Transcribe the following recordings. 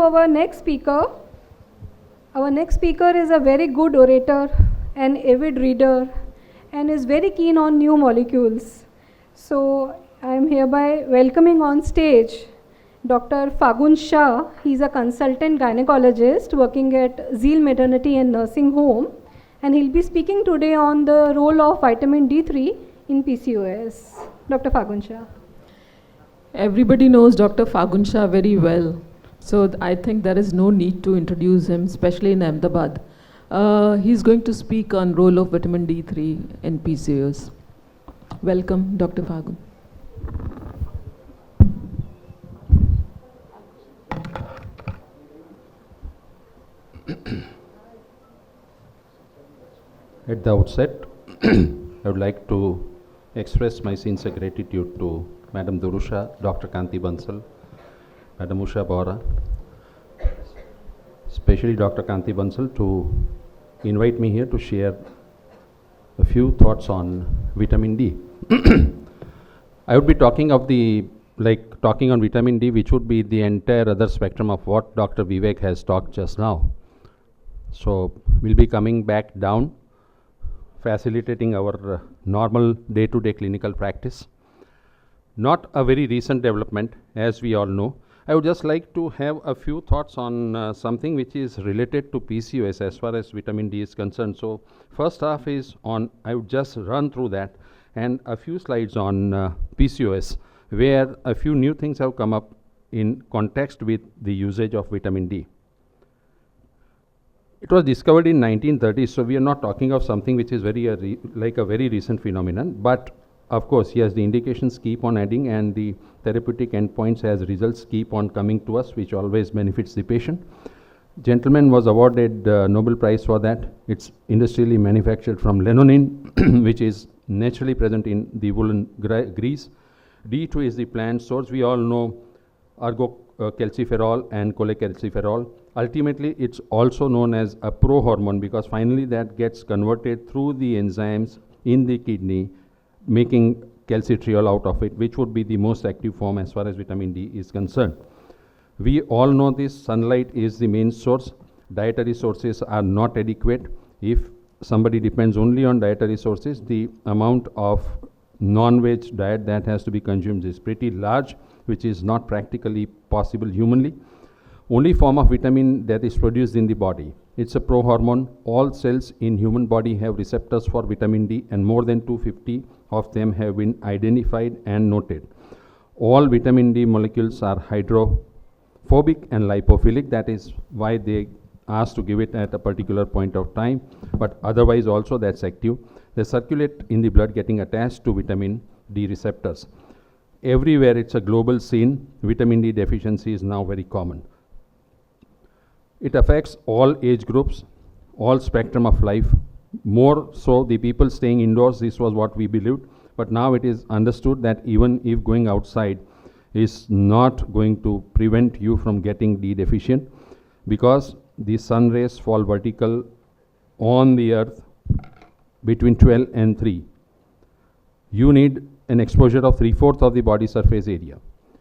our next speaker. Our next speaker is a very good orator, an avid reader, and is very keen on new molecules. So I am hereby welcoming on stage Dr. Phagun Shah. He is a consultant gynecologist working at Zeal Maternity and Nursing Home, and he'll be speaking today on the role of vitamin D3 in PCOS. Dr. Phagun Shah. Everybody knows Dr. Phagun Shah very well. So I think there is no need to introduce him, especially in Ahmedabad. He's going to speak on role of vitamin D3 in PCOS. Welcome, Dr. Phagun. At the outset, I would like to express my sincere gratitude to Madam Durusha, Dr. Kanti Bansal, Madam Usha Bora, especially Dr. Kanti Bansal, to invite me here to share a few thoughts on vitamin D. I would be talking on vitamin D, which would be the entire other spectrum of what Dr. Vivek has talked just now. So we'll be coming back down, facilitating our normal day-to-day clinical practice. Not a very recent development, as we all know. I would just like to have a few thoughts on something which is related to PCOS as far as vitamin D is concerned. So first half is on, I would just run through that, and a few slides on PCOS, where a few new things have come up in context with the usage of vitamin D. It was discovered in 1930s, so we are not talking of something which is like a very recent phenomenon. But of course, yes, the indications keep on adding, and the therapeutic endpoints as results keep on coming to us, which always benefits the patient. Gentleman was awarded Nobel Prize for that. It's industrially manufactured from lanolin, which is naturally present in the woolen grease. D2 is the plant source. We all know argocalciferol and cholecalciferol. Ultimately, it's also known as a prohormone because finally that gets converted through the enzymes in the kidney, making calcitriol out of it, which would be the most active form as far as vitamin D is concerned. We all know this. Sunlight is the main source. Dietary sources are not adequate. If somebody depends only on dietary sources, the amount of non-veg diet that has to be consumed is pretty large, which is not practically possible humanly. Only form of vitamin that is produced in the body. It's a prohormone. All cells in human body have receptors for vitamin D, and more than 250 of them have been identified and noted. All vitamin D molecules are hydrophobic and lipophilic. That is why they asked to give it at a particular point of time, but otherwise also that's active. They circulate in the blood, getting attached to vitamin D receptors. Everywhere it's a global scene. Vitamin D deficiency is now very common. It affects all age groups, all spectrum of life. More so the people staying indoors, this was what we believed, but now it is understood that even if going outside is not going to prevent you from getting D deficient, because the sun rays fall vertical on the earth between 12 and 3. You need an exposure of 3/4 of the body surface area,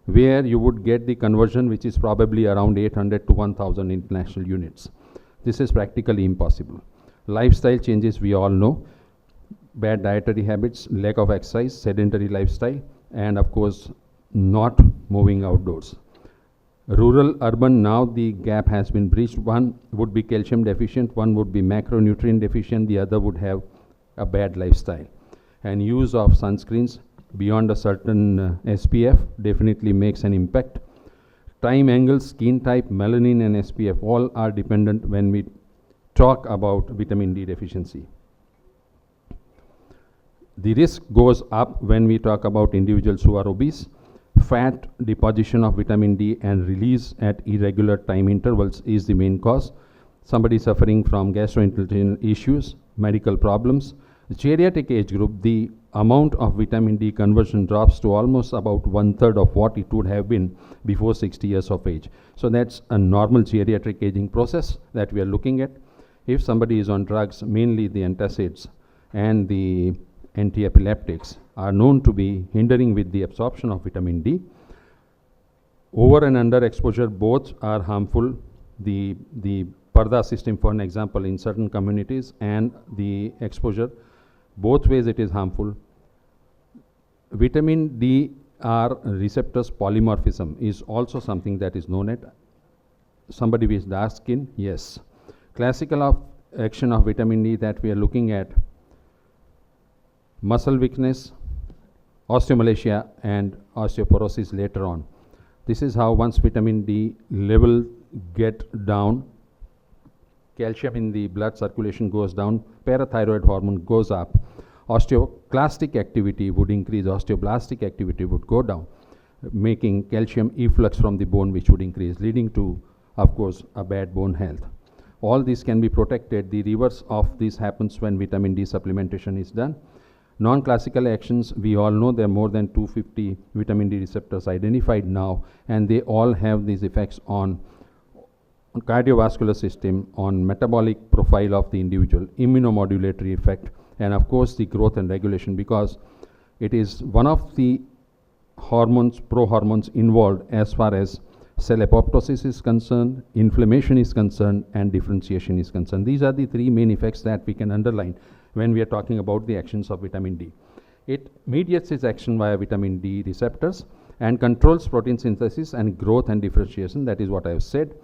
where you would get the conversion, which is probably around 800 to 1000 international units. This is practically impossible. Lifestyle changes, we all know. Bad dietary habits, lack of exercise, sedentary lifestyle, and of course, not moving outdoors. Rural, urban, now the gap has been breached. One would be calcium deficient, one would be macronutrient deficient, the other would have a bad lifestyle. And use of sunscreens beyond a certain SPF definitely makes an impact. Time, angle, skin type, melanin and SPF all are dependent when we talk about vitamin D deficiency. The risk goes up when we talk about individuals who are obese. Fat deposition of vitamin D and release at irregular time intervals is the main cause. Somebody suffering from gastrointestinal issues, medical problems. The geriatric age group, the amount of vitamin D conversion drops to almost about 1/3 of what it would have been before 60 years of age. So that's a normal geriatric aging process that we are looking at. If somebody is on drugs, mainly the antacids and the antiepileptics are known to be hindering with the absorption of vitamin D. Over and under exposure both are harmful. The parda system, for an example, in certain communities, and the exposure, both ways it is harmful. Vitamin D R receptors polymorphism is also something that is known at somebody with dark skin. Yes. Classical of action of vitamin D that we are looking at: muscle weakness, osteomalacia, and osteoporosis later on. This is how once vitamin D level get down, calcium in the blood circulation goes down, parathyroid hormone goes up, osteoclastic activity would increase, osteoblastic activity would go down, making calcium efflux from the bone, which would increase, leading to, of course, a bad bone health. All this can be protected. The reverse of this happens when vitamin D supplementation is done. Non-classical actions, we all know there are more than 250 vitamin D receptors identified now, and they all have these effects on cardiovascular system, on metabolic profile of the individual, immunomodulatory effect, and of course the growth and regulation, because it is one of the hormones, pro-hormones involved as far as cell apoptosis is concerned, inflammation is concerned, and differentiation is concerned. These are the three main effects that we can underline when we are talking about the actions of vitamin D. It mediates its action via vitamin D receptors and controls protein synthesis and growth and differentiation. That is what I have said.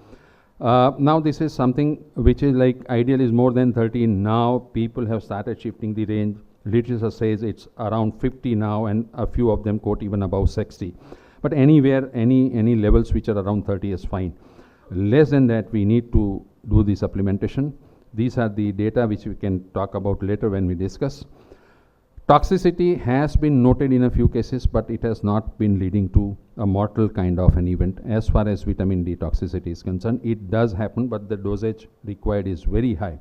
Now this is something which is like ideal is more than 30. Now people have started shifting the range. Literature says it's around 50 now, and a few of them quote even above 60. But anywhere, any levels which are around 30 is fine. Less than that, we need to do the supplementation. These are the data which we can talk about later when we discuss. Toxicity has been noted in a few cases, but it has not been leading to a mortal kind of an event. As far as vitamin D toxicity is concerned, it does happen, but the dosage required is very high.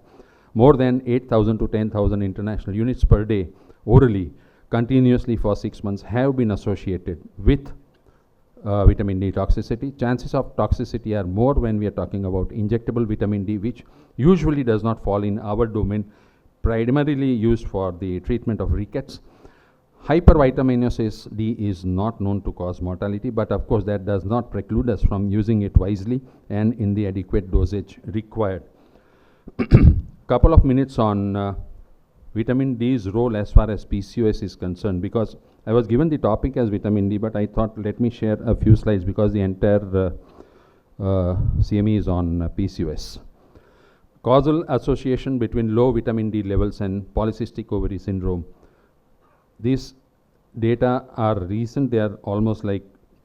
More than 8,000 to 10,000 international units per day orally continuously for 6 months have been associated with vitamin D toxicity. Chances of toxicity are more when we are talking about injectable vitamin D, which usually does not fall in our domain, primarily used for the treatment of rickets. Hypervitaminosis D is not known to cause mortality, but of course that does not preclude us from using it wisely and in the adequate dosage required. Couple of minutes on vitamin D's role as far as PCOS is concerned, because I was given the topic as vitamin D, but I thought let me share a few slides because the entire CME is on PCOS. Causal association between low vitamin D levels and polycystic ovary syndrome. These data are recent. They are almost like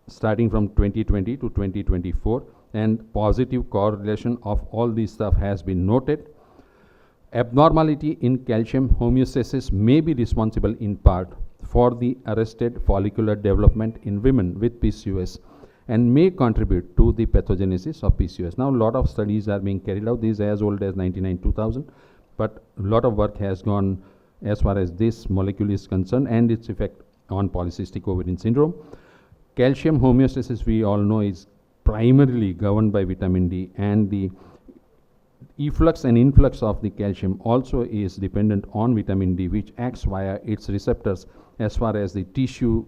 starting from 2020 to 2024, and positive correlation of all this stuff has been noted. Abnormality in calcium homeostasis may be responsible in part for the arrested follicular development in women with PCOS and may contribute to the pathogenesis of PCOS. Now, a lot of studies are being carried out. These are as old as 1999-2000, but a lot of work has gone as far as this molecule is concerned and its effect on polycystic ovarian syndrome. Calcium homeostasis, we all know, is primarily governed by vitamin D, and the efflux and influx of the calcium also is dependent on vitamin D, which acts via its receptors as far as the tissue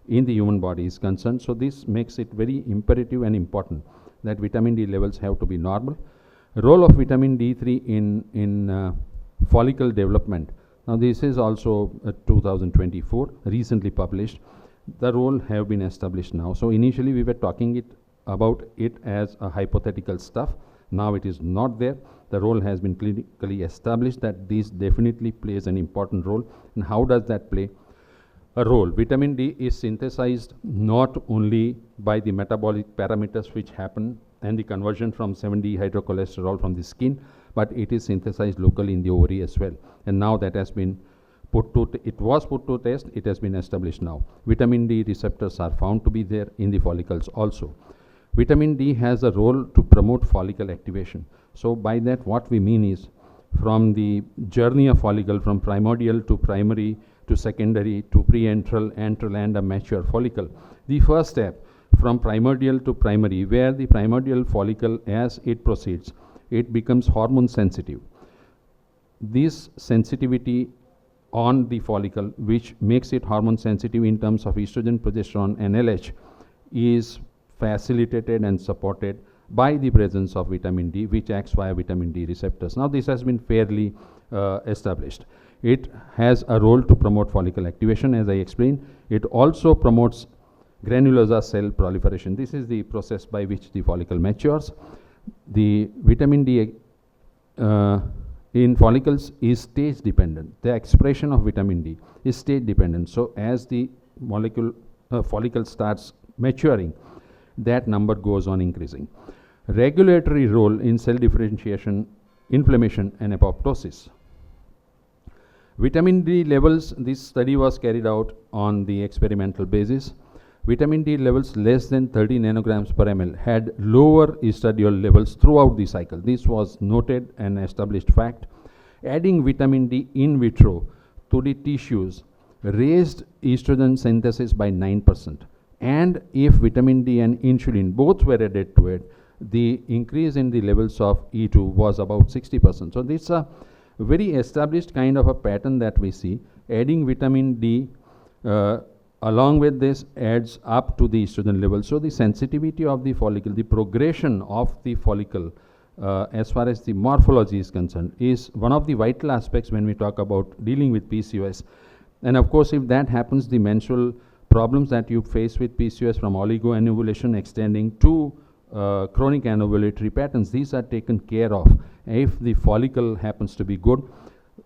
in the human body is concerned. So this makes it very imperative and important that vitamin D levels have to be normal. Role of vitamin D3 in follicle development. Now this is also 2024, recently published. The role have been established now. So initially we were talking about it as a hypothetical stuff. Now it is not there. The role has been clinically established that this definitely plays an important role. And how does that play a role? Vitamin D is synthesized not only by the metabolic parameters which happen and the conversion from 7-dehydrocholesterol from the skin, but it is synthesized locally in the ovary as well. And now that has been it was put to test, it has been established now. Vitamin D receptors are found to be there in the follicles also. Vitamin D has a role to promote follicle activation. So by that what we mean is, from the journey of follicle from primordial to primary to secondary to pre-antral, antral, and a mature follicle. The first step from primordial to primary, where the primordial follicle, as it proceeds, it becomes hormone sensitive. This sensitivity on the follicle, which makes it hormone sensitive in terms of estrogen, progesterone, and LH, is facilitated and supported by the presence of vitamin D, which acts via vitamin D receptors. Now, this has been fairly established. It has a role to promote follicle activation, as I explained. It also promotes granulosa cell proliferation. This is the process by which the follicle matures. The vitamin D in follicles is stage dependent. The expression of vitamin D is stage dependent. So, as the follicle starts maturing, that number goes on increasing. Regulatory role in cell differentiation, inflammation, and apoptosis. Vitamin D levels, this study was carried out on the experimental basis. Vitamin D levels less than 30 nanograms per ml had lower estradiol levels throughout the cycle. This was noted and established fact. Adding vitamin D in vitro to the tissues raised estrogen synthesis by 9%. And if vitamin D and insulin both were added to it, the increase in the levels of E2 was about 60%. So, this is a very established kind of a pattern that we see. Adding vitamin D along with this adds up to the estrogen level. So, the sensitivity of the follicle, the progression of the follicle as far as the morphology is concerned, is one of the vital aspects when we talk about dealing with PCOS. And of course, if that happens, the menstrual problems that you face with PCOS, from oligoanovulation extending to chronic anovulatory patterns, these are taken care of. If the follicle happens to be good,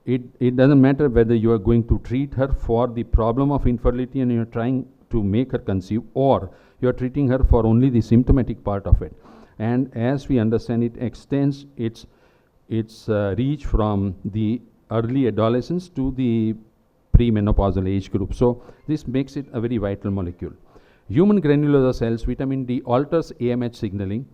it doesn't matter whether you are going to treat her for the problem of infertility and you're trying to make her conceive, or you're treating her for only the symptomatic part of it. And as we understand, it extends its reach from the early adolescence to the premenopausal age group. So, this makes it a very vital molecule. Human granulosa cells, vitamin D alters AMH signaling,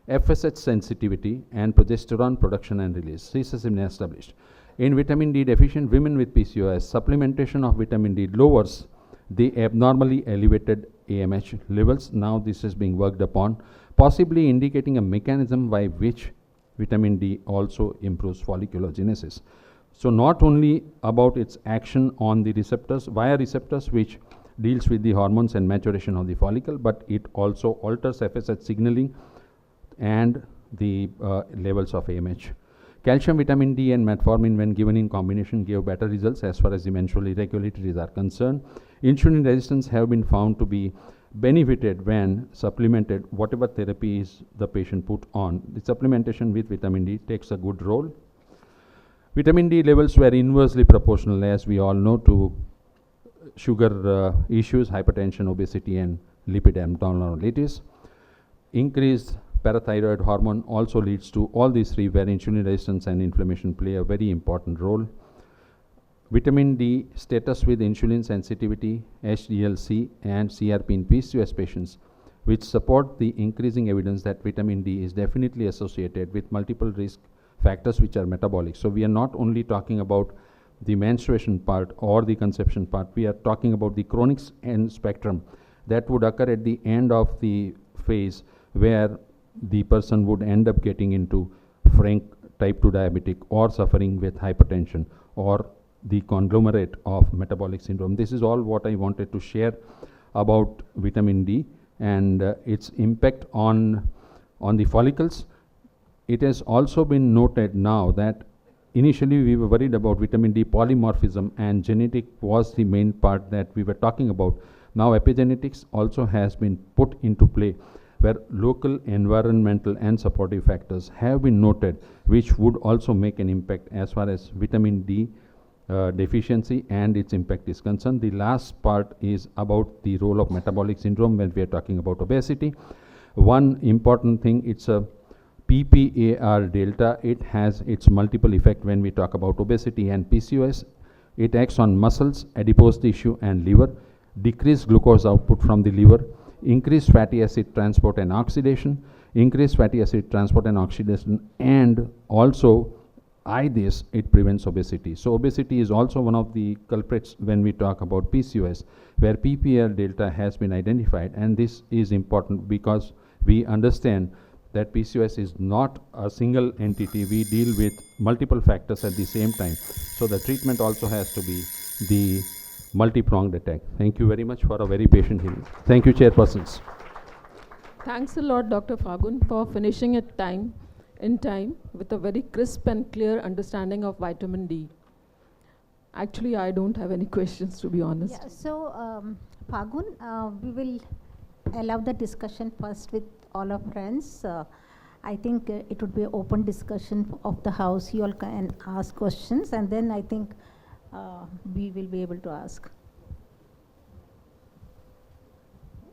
FSH sensitivity, and progesterone production and release. This has been established. In vitamin D deficient women with PCOS, supplementation of vitamin D lowers the abnormally elevated AMH levels. Now, this is being worked upon, possibly indicating a mechanism by which vitamin D also improves folliculogenesis. So, not only about its action on the receptors, via receptors which deals with the hormones and maturation of the follicle, but it also alters FSH signaling and the levels of AMH. Calcium, vitamin D, and metformin, when given in combination, give better results as far as the menstrual irregularities are concerned. Insulin resistance have been found to be benefited when supplemented, whatever therapies the patient put on. The supplementation with vitamin D takes a good role. Vitamin D levels were inversely proportional, as we all know, to sugar issues, hypertension, obesity, and lipid abnormalities. Increased parathyroid hormone also leads to all these three, where insulin resistance and inflammation play a very important role. Vitamin D status with insulin sensitivity, HDL-C, and CRP in PCOS patients, which support the increasing evidence that vitamin D is definitely associated with multiple risk factors which are metabolic. So, we are not only talking about the menstruation part or the conception part, we are talking about the chronic end spectrum that would occur at the end of the phase, where the person would end up getting into frank type 2 diabetic or suffering with hypertension or the conglomerate of metabolic syndrome. This is all what I wanted to share about vitamin D and its impact on the follicles. It has also been noted now that initially we were worried about vitamin D polymorphism, and genetic was the main part that we were talking about. Now, epigenetics also has been put into play, where local environmental and supportive factors have been noted, which would also make an impact as far as vitamin D deficiency and its impact is concerned. The last part is about the role of metabolic syndrome when we are talking about obesity. One important thing, it's a PPAR delta. It has its multiple effect when we talk about obesity and PCOS. It acts on muscles, adipose tissue, and liver, decreased glucose output from the liver, increased fatty acid transport and oxidation, increased fatty acid transport and oxidation, and also it prevents obesity. So, obesity is also one of the culprits when we talk about PCOS, where PPAR delta has been identified, and this is important because we understand that PCOS is not a single entity. We deal with multiple factors at the same time. So, the treatment also has to be the multi-pronged attack. Thank you very much for a very patient hearing. Thank you, chairpersons. Thanks a lot, Dr. Phagun, for finishing in time with a very crisp and clear understanding of vitamin D. Actually, I don't have any questions, to be honest. Yeah, so Phagun, we will allow the discussion first with all our friends. I think it would be an open discussion of the house. You all can ask questions, and then I think we will be able to ask.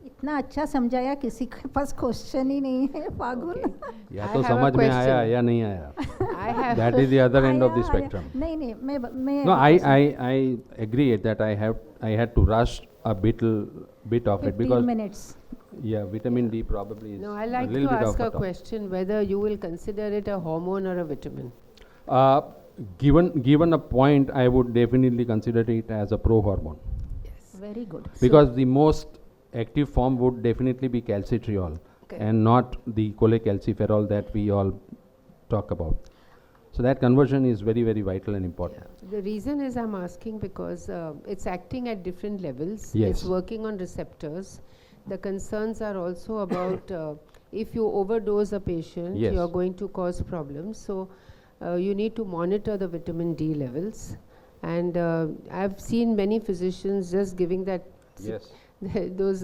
इतना अच्छा समझाया किसी के पास question ही नहीं है फागुन या I तो have a समझ में आया question. या नहीं आया. I have That is the other end of the आया, spectrum. नहीं नहीं मैं No, I agree that I had to rush a bit of it 15 because minutes. yeah, vitamin D probably is No, I a like little to bit of ask a topic. question whether you will consider it a hormone or a vitamin. Uh, given a point, I would definitely consider it as a pro-hormone Very good. because the most active form would definitely be calcitriol Okay. and not the cholecalciferol that we all talk about. So that conversion is very, very vital and important. The reason is I'm asking because it's acting at different levels. Yes. It's working on receptors. The concerns are also about if you overdose a patient, Yes. you're going to cause problems. So you need to monitor the vitamin D levels. And I've seen many physicians just giving that Yes. those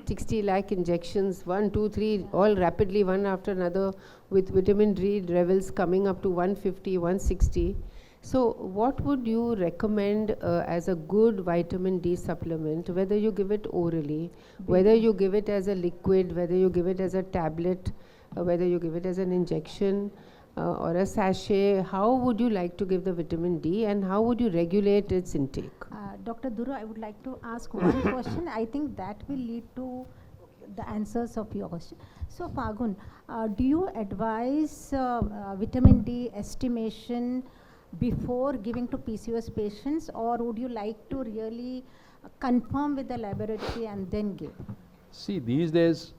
60 lakh injections, 1, 2, 3, all rapidly, one after another, with vitamin D levels coming up to 150, 160. So what would you recommend as a good vitamin D supplement, whether you give it orally, whether you give it as a liquid, whether you give it as a tablet, whether you give it as an injection or a sachet? How would you like to give the vitamin D, and how would you regulate its intake? Dr. Duru, I would like to ask one question. I think that will lead to the answers of your question. So, Phagun, do you advise vitamin D estimation before giving to PCOS patients, or would you like to really confirm with the laboratory and then give? See, these days,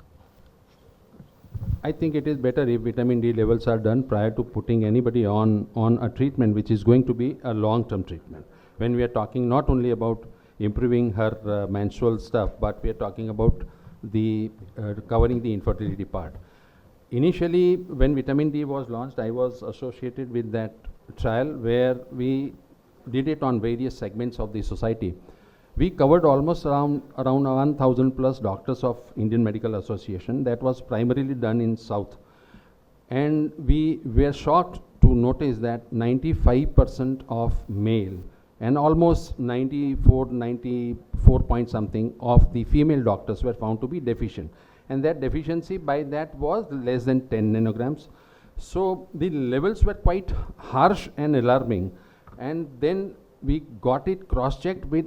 I think it is better if vitamin D levels are done prior to putting anybody on a treatment which is going to be a long-term treatment. When we are talking not only about improving her menstrual stuff, but we are talking about the covering the infertility part. Initially, when vitamin D was launched, I was associated with that trial where we did it on various segments of the society. We covered almost around 1,000 plus doctors of Indian Medical Association. That was primarily done in South. And we were shocked to notice that 95% of male and almost 94 point something of the female doctors were found to be deficient. And that deficiency by that was less than 10 nanograms. So the levels were quite harsh and alarming. And then we got it cross-checked with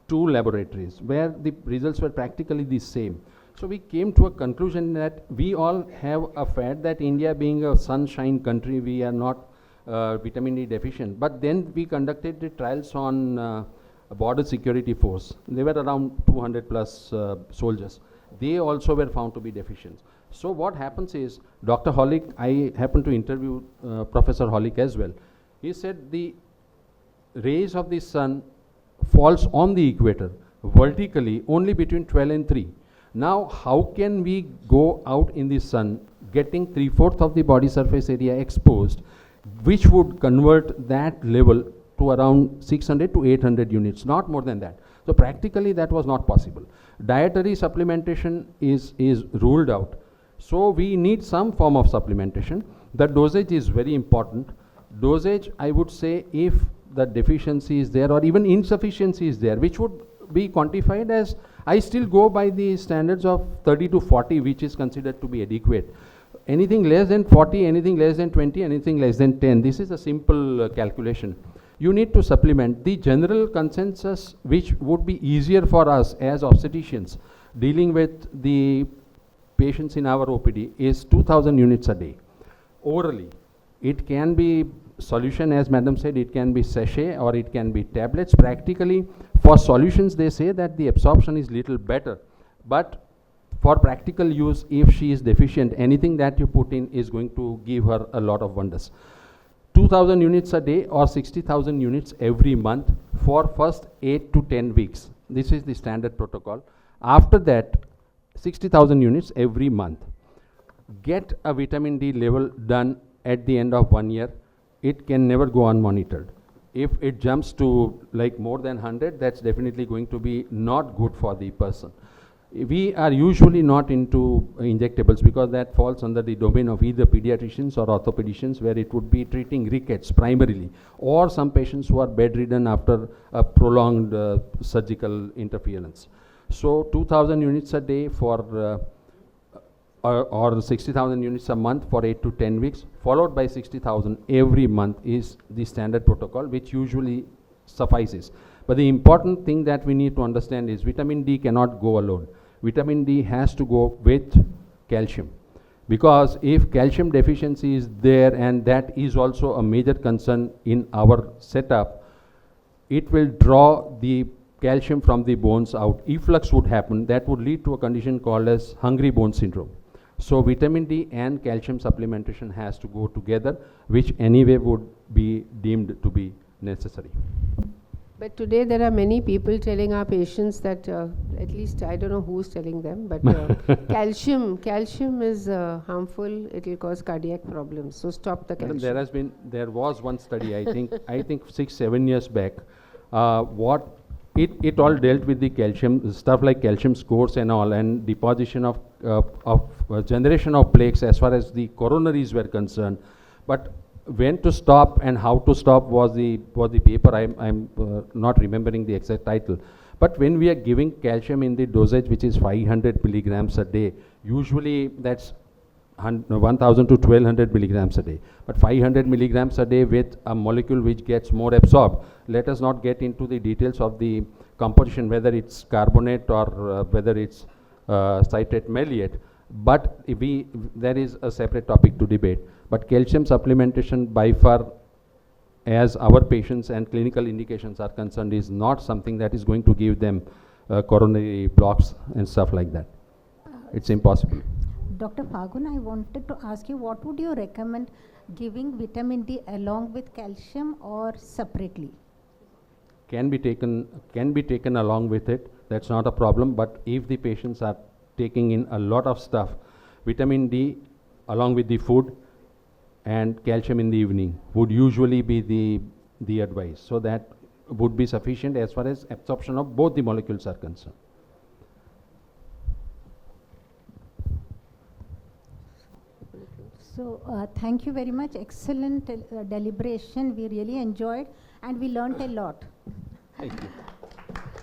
2 laboratories where the results were practically the same. So we came to a conclusion that we all have a fad that India being a sunshine country, we are not vitamin D deficient. But then we conducted the trials on border security force. They were around 200 plus soldiers. They also were found to be deficient. So what happens is, Dr. Hollick, I happened to interview Professor Hollick as well. He said the rays of the sun falls on the equator vertically only between 12 and 3. Now, how can we go out in the sun getting 3/4 of the body surface area exposed, which would convert that level to around 600 to 800 units, not more than that. So practically that was not possible. Dietary supplementation is ruled out. So we need some form of supplementation. The dosage is very important. Dosage, I would say, if the deficiency is there or even insufficiency is there, which would be quantified as, I still go by the standards of 30 to 40, which is considered to be adequate. Anything less than 40, anything less than 20, anything less than 10, this is a simple calculation. You need to supplement. The general consensus, which would be easier for us as obstetricians dealing with the patients in our OPD, is 2,000 units a day orally. It can be solution, as madam said, it can be sachet or it can be tablets. Practically for solutions they say that the absorption is little better, but for practical use, if she is deficient, anything that you put in is going to give her a lot of wonders. 2,000 units a day or 60,000 units every month for first 8 to 10 weeks. This is the standard protocol. After that, 60,000 units every month. Get a vitamin D level done at the end of 1 year, it can never go unmonitored. If it jumps to like more than 100, that's definitely going to be not good for the person. We are usually not into injectables because that falls under the domain of either pediatricians or orthopedicians, where it would be treating rickets primarily, or some patients who are bedridden after a prolonged surgical interference. So 2,000 units a day for or 60,000 units a month for 8 to 10 weeks, followed by 60,000 every month is the standard protocol, which usually suffices. But the important thing that we need to understand is vitamin D cannot go alone. Vitamin D has to go with calcium. Because if calcium deficiency is there, and that is also a major concern in our setup, it will draw the calcium from the bones out. Efflux would happen. That would lead to a condition called as hungry bone syndrome. So vitamin D and calcium supplementation has to go together, which anyway would be deemed to be necessary. But today there are many people telling our patients that, at least I don't know who's telling them, but calcium is harmful, it will cause cardiac problems, so stop the calcium. There was one study, I think 6-7 years back, it all dealt with the calcium, stuff like calcium scores and all, and deposition of generation of plaques as far as the coronaries were concerned. But when to stop and how to stop was the paper. I'm not remembering the exact title. But when we are giving calcium in the dosage which is 500 milligrams a day, usually that's 1000 to 1200 milligrams a day. But 500 milligrams a day with a molecule which gets more absorbed. Let us not get into the details of the composition, whether it's carbonate or whether it's citrate maleate. But there is a separate topic to debate. But calcium supplementation by far, as our patients and clinical indications are concerned, is not something that is going to give them coronary blocks and stuff like that. It's impossible. Dr. Phagun, I wanted to ask you, what would you recommend giving vitamin D along with calcium or separately? Can be taken along with it. That's not a problem. But if the patients are taking in a lot of stuff, vitamin D along with the food and calcium in the evening would usually be the advice. So that would be sufficient as far as absorption of both the molecules are concerned. So thank you very much. Excellent deliberation. We really enjoyed and we learned a lot. Thank you.